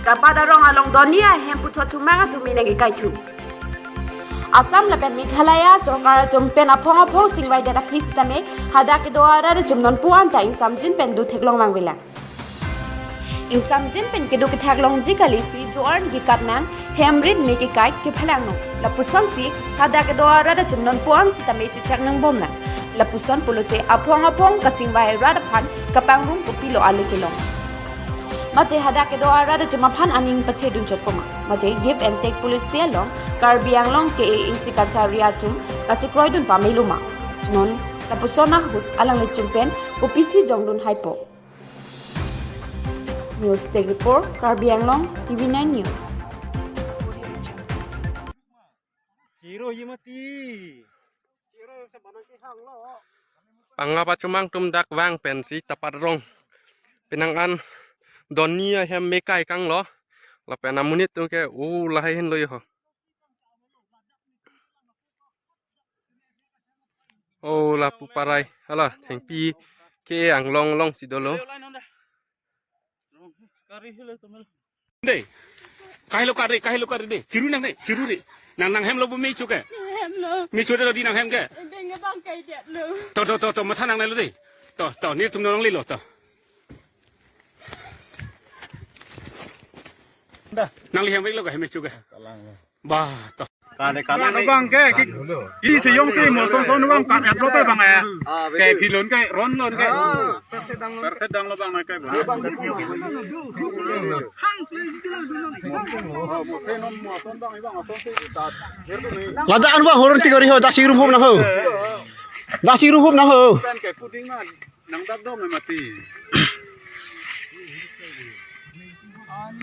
Kapadarong along donia hem pucho chumanga tuminagi kaitu. Assam lapen Meghalaya Sorkar jumpen apong chingwai data pisitame hadak doara jumnon puan ta insam jin pen du theklong mangwila. Insam jin pen kedu ke theklong jikali si joarn gikatnan hemrit meki kai ke phalang no. Lapuson si hadak doara jumnon puan sitame chichak nang bomna. Lapuson pulute apong kachingwai radaphan kapangrung kupilo alukilong. Macam hadak ke doa ada cuma pan aning pecah dun cot poma. Macam give and take polisi long, karbiang long ke isi kacaria tum, kacikroy dun pamiluma. Non, tapusona hut alang lecumpen, kopisi jong dun hypo. News Take Report, karbiang long, TV9 News. Ciro yimati. Ciro sebanang kihang lo. Pangapa cumang tumdak wang pensi tapat rong. Pinangan Donia hem mekai kang lo, la pena munit tu ke lahin lo yo. La puparai, ala heng pi ke ang long si dolo. Deh, kahai lo kari deh, ciru nang deh, ciru deh, nang hem lo bumi cuke, micu deh lo di nang hem ke, toh, mata nang lo deh, toh, ni tum nang lo toh. Nang lihat baik lo kah micu ke, bah, toh. Kala no bang ke ini seyong sih mau son bang kan upload tuh bang ya kayak pilon kayak ron kayak tertedang lo bang kayak Ladaan bang horon tiga riho dasi rumpum nang ho. Dasi rumpum nang ho. kan kayak puding mah nang dak dong mati. Bang